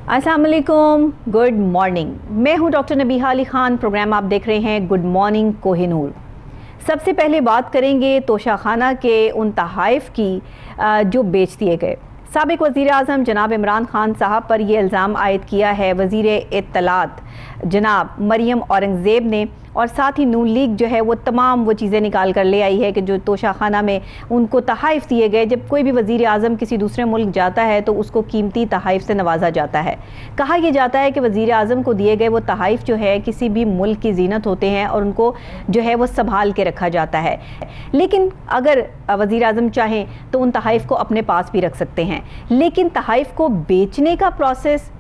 अस्सलाम वालेकुम, good morning. मैं हूं डॉक्टर नबीहा अली खान। प्रोग्राम आप देख रहे हैं गुड मॉर्निंग कोहिनूर। सबसे पहले बात करेंगे तोशाखाना के उन तहाइफ की जो बेच दिए गए। साबिक वज़ीर आज़म जनाब इमरान खान साहब पर यह इल्ज़ाम आयद किया है वज़ीर इत्तलात जनाब मरियम औरंगज़ेब ने, और साथ ही नून लीग जो है वो तमाम वो चीज़ें निकाल कर ले आई है कि जो तोशाखाना में उनको तहाइफ दिए गए। जब कोई भी वज़ीर आज़म किसी दूसरे मुल्क जाता है तो उसको कीमती तहाइफ से नवाजा जाता है। कहा यह जाता है कि वज़ीर आज़म को दिए गए वो तहाइफ जो है किसी भी मुल्क की जीनत होते हैं और उनको जो है वो संभाल के रखा जाता है। लेकिन अगर वज़ीर आज़म चाहें तो उन तहाइफ को अपने पास भी रख सकते हैं, लेकिन तहाइफ को बेचने का प्रोसेस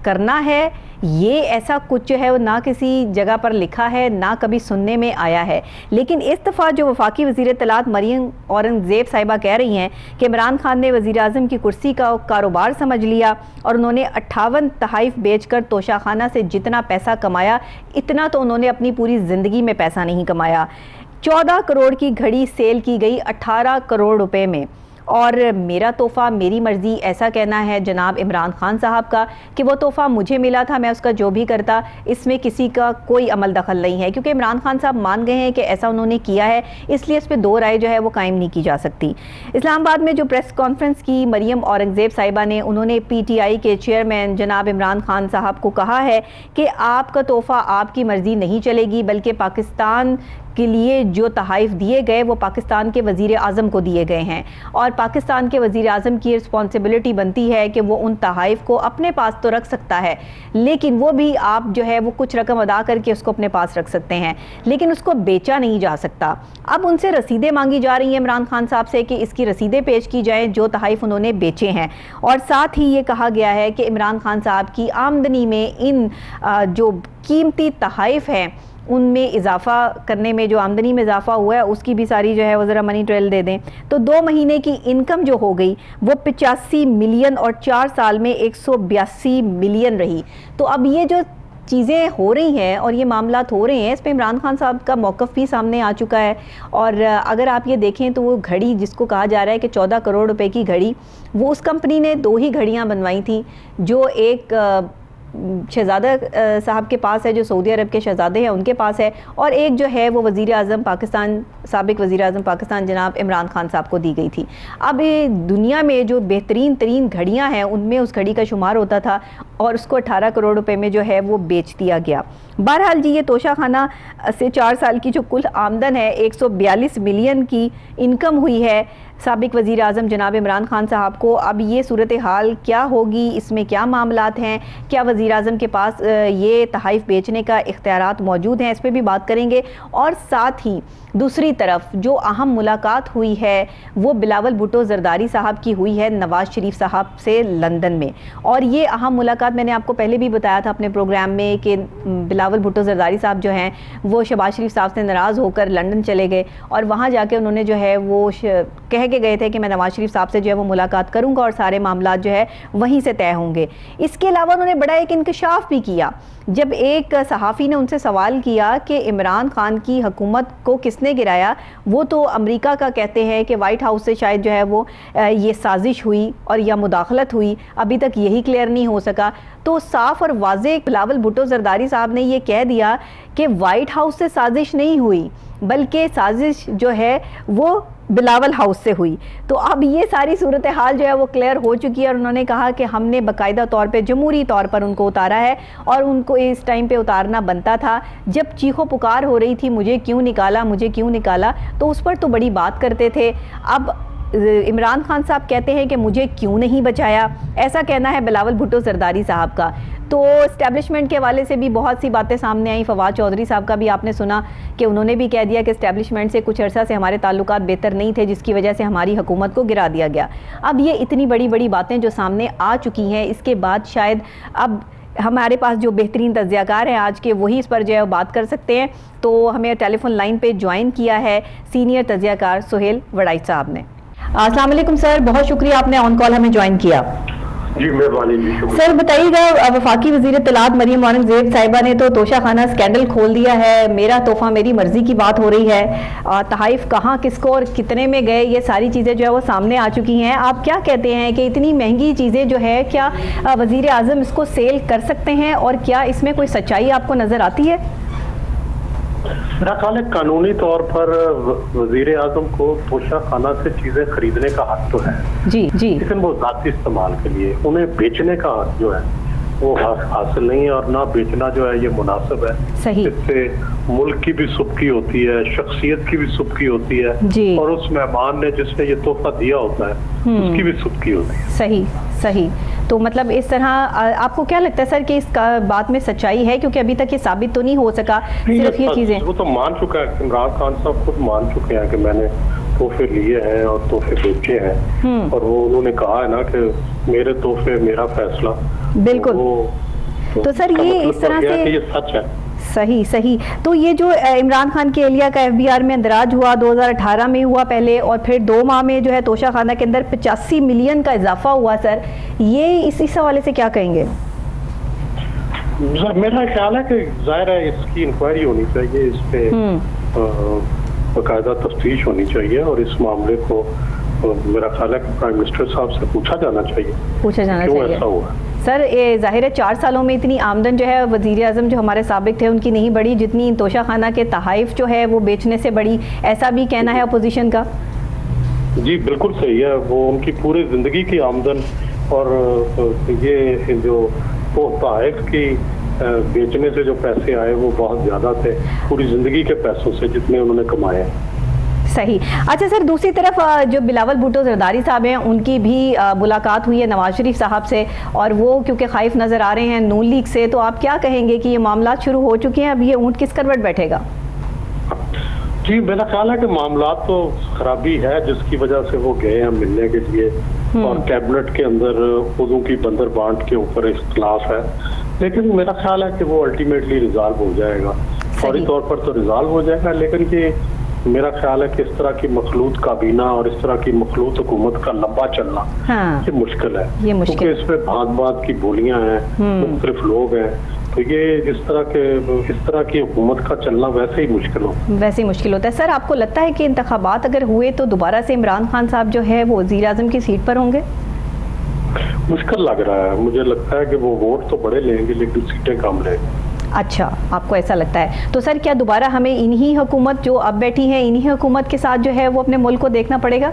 करना है, ये ऐसा कुछ जो है वो ना किसी जगह पर लिखा है, ना कभी सुनने में आया है। लेकिन इस दफ़ा जो वफाकी वज़ीर इत्तलात मरियम औरंगज़ेब साहिबा कह रही हैं कि इमरान खान ने वज़ीर आज़म की कुर्सी का कारोबार समझ लिया और उन्होंने 58 तहाइफ बेचकर तोशाखाना से जितना पैसा कमाया, इतना तो उन्होंने अपनी पूरी ज़िंदगी में पैसा नहीं कमाया। 14 करोड़ की घड़ी सेल की गई 18 करोड़ रुपए में, और मेरा तोहफ़ा मेरी मर्ज़ी, ऐसा कहना है जनाब इमरान खान साहब का कि वो तोहफ़ा मुझे मिला था, मैं उसका जो भी करता, इसमें किसी का कोई अमल दखल नहीं है। क्योंकि इमरान खान साहब मान गए हैं कि ऐसा उन्होंने किया है, इसलिए इस पर दो राय जो है वो कायम नहीं की जा सकती। इस्लामाबाद में जो प्रेस कॉन्फ्रेंस की मरियम औरंगज़ेब साहिबा ने, उन्होंने PTI के चेयरमैन जनाब इमरान खान साहब को कहा है कि आपका तोहफ़ा आपकी मर्ज़ी नहीं चलेगी, बल्कि पाकिस्तान के लिए जो तहाइफ दिए गए वो पाकिस्तान के वज़ीर आज़म को दिए गए हैं, और पाकिस्तान के वज़ीर आज़म की रिस्पॉन्सिबिलिटी बनती है कि वो उन तहाइफ को अपने पास तो रख सकता है, लेकिन वो भी आप जो है वो कुछ रकम अदा करके उसको अपने पास रख सकते हैं, लेकिन उसको बेचा नहीं जा सकता। अब उनसे रसीदें मांगी जा रही हैं इमरान खान साहब से कि इसकी रसीदें पेश की जाएँ जो तहाइफ उन्होंने बेचे हैं, और साथ ही ये कहा गया है कि इमरान खान साहब की आमदनी में इन जो कीमती तहाइफ हैं उनमें इजाफा करने में, जो आमदनी में इजाफा हुआ है उसकी भी सारी जो है वो ज़रा मनी ट्रेल दे दें। तो 2 महीने की इनकम जो हो गई वो 85 मिलियन और 4 साल में 182 मिलियन रही। तो अब ये जो चीज़ें हो रही हैं और ये मामलात हो रहे हैं, इस पर इमरान खान साहब का मौक़िफ़ भी सामने आ चुका है। और अगर आप ये देखें तो वो घड़ी जिसको कहा जा रहा है कि 14 करोड़ रुपए की घड़ी, वो उस कंपनी ने 2 ही घड़ियाँ बनवाई थी, जो एक शहज़ादा साहब के पास है, जो सऊदी अरब के शहज़ादे हैं उनके पास है, और एक जो है वो वज़ीर आज़म पाकिस्तान, साबिक वज़ीर आज़म पाकिस्तान जनाब इमरान खान साहब को दी गई थी। अब ये दुनिया में जो बेहतरीन तरीन घड़ियाँ हैं उनमें उस घड़ी का शुमार होता था, और उसको 18 करोड़ रुपए में जो है वो बेच दिया गया। बहरहाल जी, ये तोशाखाना से 4 साल की जो कुल आमदन है 142 मिलियन की इनकम हुई है साबिक वज़ीर आज़म जनाब इमरान खान साहब को। अब ये सूरत हाल क्या होगी, इसमें क्या मामलात हैं, क्या वज़ीर आज़म के पास ये तहाइफ बेचने का इख्तियारात मौजूद हैं, इस पर भी बात करेंगे। और साथ ही दूसरी तरफ जो अहम मुलाकात हुई है वो बिलावल भुट्टो ज़रदारी साहब की हुई है नवाज़ शरीफ साहब से लंदन में, और ये अहम मुलाकात मैंने आपको पहले भी बताया था अपने प्रोग्राम में कि बिलावल भुट्टो ज़रदारी साहब जो हैं वो शहबाज शरीफ साहब से नाराज़ होकर लंदन चले गए, और वहाँ जाके उन्होंने जो है वो कह के गए थे कि मैं नवाज़ शरीफ साहब से जो है वो मुलाकात करूँगा और सारे मामलात जो है वहीं से तय होंगे। इसके अलावा उन्होंने बड़ा एक इंकशाफ भी किया जब एक सहाफ़ी ने उनसे सवाल किया कि इमरान खान की हुकूमत को किसने गिराया। वो तो अमेरिका का कहते हैं कि वाइट हाउस से शायद जो है वो ये साजिश हुई और या मुदाखलत हुई, अभी तक यही क्लियर नहीं हो सका। तो साफ़ और वाज़ेह बिलावल भुट्टो ज़रदारी साहब ने ये कह दिया कि वाइट हाउस से साजिश नहीं हुई, बल्कि साजिश जो है वो बिलावल हाउस से हुई। तो अब ये सारी सूरत हाल जो है वो क्लियर हो चुकी है, और उन्होंने कहा कि हमने बाकायदा तौर पे जमहूरी तौर पर उनको उतारा है, और उनको इस टाइम पे उतारना बनता था जब चीखो पुकार हो रही थी मुझे क्यों निकाला, मुझे क्यों निकाला, तो उस पर तो बड़ी बात करते थे। अब इमरान खान साहब कहते हैं कि मुझे क्यों नहीं बचाया, ऐसा कहना है बिलावल भुट्टो ज़रदारी साहब का। तो इस्टेब्लिशमेंट के हवाले से भी बहुत सी बातें सामने आई। फवाद चौधरी साहब का भी आपने सुना कि उन्होंने भी कह दिया कि इस्टेब्लिशमेंट से कुछ अर्सा से हमारे ताल्लुकात बेहतर नहीं थे, जिसकी वजह से हमारी हुकूमत को गिरा दिया गया। अब ये इतनी बड़ी बड़ी बातें जो सामने आ चुकी हैं, इसके बाद शायद अब हमारे पास जो बेहतरीन तज्ज़ियाकार हैं आज के, वही इस पर जो है बात कर सकते हैं। तो हमें टेलीफोन लाइन पे ज्वाइन किया है सीनियर तज्ज़ियाकार सुहेल वड़ाई साहब ने। अस्सलाम वालेकुम सर, बहुत शुक्रिया आपने ऑन कॉल हमें ज्वाइन किया। जी मेहरबानी जी, शुक्रिया। सर बताइएगा, वफाकी वजीर इत्तलात मरियम औरंगजेब साहिबा ने तो तोशा खाना स्कैंडल खोल दिया है। मेरा तोहफा मेरी मर्जी की बात हो रही है। तहाइफ कहाँ, किसको और कितने में गए, ये सारी चीज़ें जो है वो सामने आ चुकी हैं। आप क्या कहते हैं कि इतनी महंगी चीज़ें जो है, क्या वजीर आज़म इसको सेल कर सकते हैं और क्या इसमें कोई सच्चाई आपको नज़र आती है? मेरा ख्याल है कानूनी तौर पर वजीर आजम को तोशा खाना से चीजें खरीदने का हक तो है जी जी, लेकिन वो जाती इस्तेमाल के लिए, उन्हें बेचने का हक जो है वो हासिल नहीं है, और ना बेचना जो है ये मुनासिब है। सही। इससे मुल्क की भी सुबकी होती है, शख्सियत की भी सुबकी होती है जी। और उस मेहमान ने जिसने ये तोहफा दिया होता है उसकी भी सुबकी होती है। सही सही। तो मतलब इस तरह आपको क्या लगता है सर कि इस बात में सच्चाई है, क्योंकि अभी तक ये साबित तो नहीं हो सका, सिर्फ ये चीजें। वो तो मान चुका है, इमरान खान साहब खुद मान चुके हैं कि मैंने तोहफे लिए हैं और तोहफे बेचे हैं, और वो उन्होंने कहा है ना कि मेरे तोहफे मेरा फैसला। बिल्कुल। तो सर ये इस तरह से ये सच है। सही सही। तो ये जो इमरान खान के एहलिया का एफबीआर में अंदराज हुआ 2018 में हुआ पहले, और फिर 2 माह में जो है तोशा खाना के अंदर 85 मिलियन का इजाफा हुआ सर, ये इस हवाले से क्या कहेंगे? मेरा ख्याल है कि जाहिर है इसकी इंक्वायरी होनी चाहिए, इस पे बाकायदा तफ्तीश होनी चाहिए, और इस मामले को मेरा ख्याल है कि प्राइम मिनिस्टर साहब से पूछा जाना चाहिए क्यों ऐसा हुआ। सर ये जाहिर है 4 सालों में इतनी आमदन जो है वज़ीर आज़म जो हमारे साबिक थे उनकी नहीं बढ़ी जितनी तोशा खाना के तहाइफ जो है वो बेचने से बढ़ी, ऐसा भी कहना है अपोजिशन का। जी बिल्कुल सही है, वो उनकी पूरी जिंदगी की आमदन और ये जो तहाइफ की बेचने से जो पैसे आए वो बहुत ज़्यादा थे पूरी जिंदगी के पैसों से जितने उन्होंने कमाए। सही। अच्छा सर, दूसरी तरफ जो बिलावल भुट्टो जरदारी साहब हैं उनकी भी मुलाकात हुई है नवाज शरीफ साहब से, और वो क्योंकि खाइफ नज़र आ रहे हैं नून लीग से, तो आप क्या कहेंगे कि ये मामला शुरू हो चुके हैं, अब ये ऊँट किस करवट बैठेगा? जी मेरा ख्याल है कि मामला तो खराबी है जिसकी वजह से वो गए हैं मिलने के लिए, और कैबिनेट के अंदर उर्दू की बंदर बांट के ऊपर इख्तलाफ है, लेकिन मेरा ख्याल है कि वो अल्टीमेटली रिजॉल्व हो जाएगा, फौरी तौर पर तो रिजॉल्व हो जाएगा, लेकिन कि मेरा ख्याल है कि इस तरह की मखलूत काबीना और इस तरह की मखलूत हुकूमत का लंबा चलना ये मुश्किल है, क्योंकि इसमें भांत की बोलियां हैं, मुख्तलिफ लोग हैं, तो ये इस तरह की हुकूमत का चलना वैसे ही मुश्किल होता है। सर आपको लगता है कि इंतखाबात अगर हुए तो दोबारा से इमरान खान साहब जो है वो वज़ीर आज़म की सीट पर होंगे? मुश्किल लग रहा है, मुझे लगता है कि वो वोट तो बड़े लेंगे लेकिन सीटें कम लेंगे। अच्छा, आपको ऐसा लगता है? तो सर क्या दोबारा हमें इन्हीं हुकूमत जो अब बैठी है इन्हीं हुकूमत के साथ जो है वो अपने मुल्क को देखना पड़ेगा?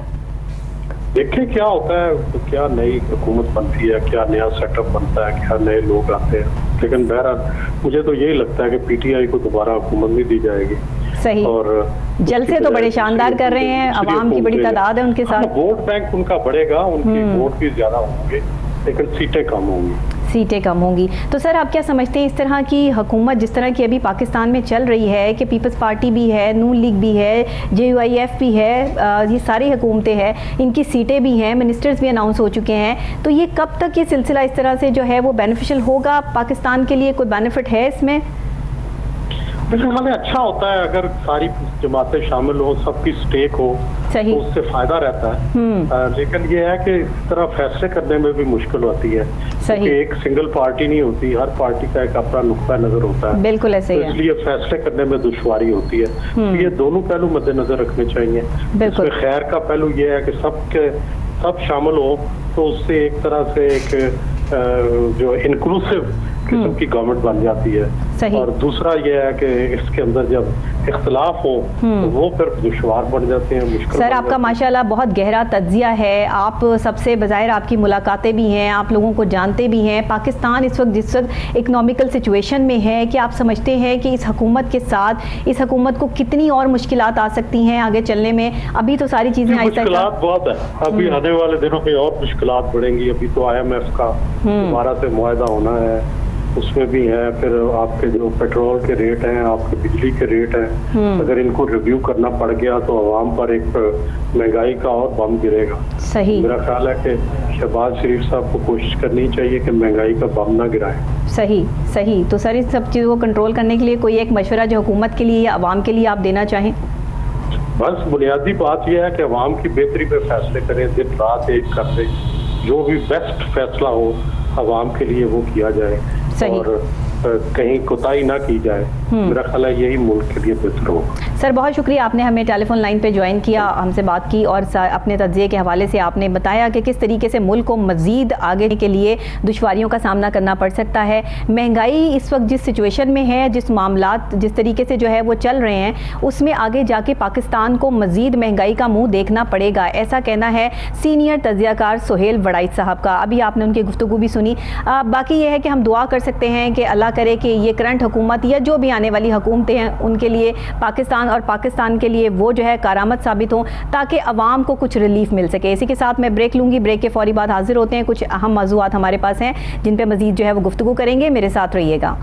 देखिए क्या होता है, तो क्या नई हुकूमत बनती है, क्या नया सेटअप बनता है, क्या नए लोग आते हैं, लेकिन बहरहाल मुझे तो यही लगता है कि पीटीआई को दोबारा हुकूमत नहीं दी जाएगी। सही। और जलसे तो बड़े शानदार कर रहे हैं, अवाम की बड़ी तादाद है उनके साथ, वोट बैंक उनका बढ़ेगा, उनके वोट भी ज्यादा होंगे लेकिन सीटें कम होंगी। तो सर आप क्या समझते हैं इस तरह की हुकूमत जिस तरह की अभी पाकिस्तान में चल रही है कि पीपल्स पार्टी भी है, नून लीग भी है, JUIF भी है, ये सारी हुकूमतें हैं, इनकी सीटें भी हैं, मिनिस्टर्स भी अनाउंस हो चुके हैं, तो ये कब तक ये सिलसिला इस तरह से जो है वो बेनिफिशियल होगा पाकिस्तान के लिए? कोई बेनिफिट है इसमें? हमें अच्छा होता है अगर सारी जमातें शामिल हो, सबकी स्टेक हो, तो उससे फायदा रहता है, लेकिन ये है कि इस तरह फैसले करने में भी मुश्किल होती है, क्योंकि एक सिंगल पार्टी नहीं होती, हर पार्टी का एक अपना नुक्ता नजर होता है। बिल्कुल ऐसे ही है, इसलिए फैसले करने में दुश्वारी होती है, तो ये दोनों पहलू मद्देनजर रखने चाहिए। इसमें खैर का पहलू ये है कि सब शामिल हो, तो उससे एक तरह से एक जो इंक्लूसिव किस्म की गवर्नमेंट बन जाती है, और दूसरा ये है कि इसके अंदर जब इख्तलाफ हो तो वो फिर दुश्वार बढ़ जाते हैं, मुश्किल। सर आपका माशाल्लाह बहुत गहरा तज्जिया है, आप सबसे बज़ाहिर आपकी मुलाकातें भी हैं, आप लोगों को जानते भी हैं। पाकिस्तान इस वक्त जिस वक्त इकनॉमिकल सिचुएशन में है कि आप समझते हैं कि इस हुकूमत के साथ इस हुकूमत को कितनी और मुश्किलात आ सकती हैं आगे चलने में? अभी तो सारी चीज़ें मुश्किलात बहुत है, अभी आने वाले दिनों में और मुश्किलात बढ़ेंगी। अभी तो IMF का दोबारा से मुआहदा होना है, उसमें भी है, फिर आपके जो पेट्रोल के रेट हैं, आपके बिजली के रेट हैं, अगर इनको रिव्यू करना पड़ गया तो आवाम पर एक महंगाई का और बम गिरेगा। सही। मेरा ख्याल है कि शहबाज शरीफ साहब को कोशिश करनी चाहिए कि महंगाई का बम ना गिराए। सही। तो सर इस सब चीज़ों को कंट्रोल करने के लिए कोई एक मशवरा जो हुकूमत के लिए या आवाम के लिए आप देना चाहें? बस बुनियादी बात यह है कि अवाम की बेहतरी पे फैसले करें, दिन रात एक कर दें, जो भी बेस्ट फैसला हो आवाम के लिए वो किया जाए सही। और कहीं कोताही ना की जाए। मेरा ख्याल है यही मुल्क के लिए बेहतर होगा। सर बहुत शुक्रिया, आपने हमें टेलीफोन लाइन पे ज्वाइन किया, हमसे बात की और अपने तज्ज़िये के हवाले से आपने बताया कि किस तरीके से मुल्क को मज़ीद आगे के लिए दुश्वारियों का सामना करना पड़ सकता है। महंगाई इस वक्त जिस सिचुएशन में है, जिस मामलात जिस तरीके से जो है वो चल रहे हैं, उसमें आगे जाके पाकिस्तान को मज़ीद महंगाई का मुँह देखना पड़ेगा, ऐसा कहना है सीनियर तज्ज़ियाकार सुहेल वड़ाइच साहब का। अभी आपने उनकी गुफ्तगू भी सुनी। बाकी ये है कि हम दुआ कर सकते हैं कि अल्लाह करे कि ये करंट हुकूमत या जो भी आने वाली हुकूमतें हैं उनके लिए पाकिस्तान और पाकिस्तान के लिए वो जो है कारामत साबित हों, ताकि अवाम को कुछ रिलीफ मिल सके। इसी के साथ मैं ब्रेक लूँगी, ब्रेक के फौरी बाद हाजिर होते हैं। कुछ अहम मौज़ूआत हमारे पास हैं जिन पर मज़ीद जो है वो गुफ्तगू करेंगे। मेरे साथ रहिएगा।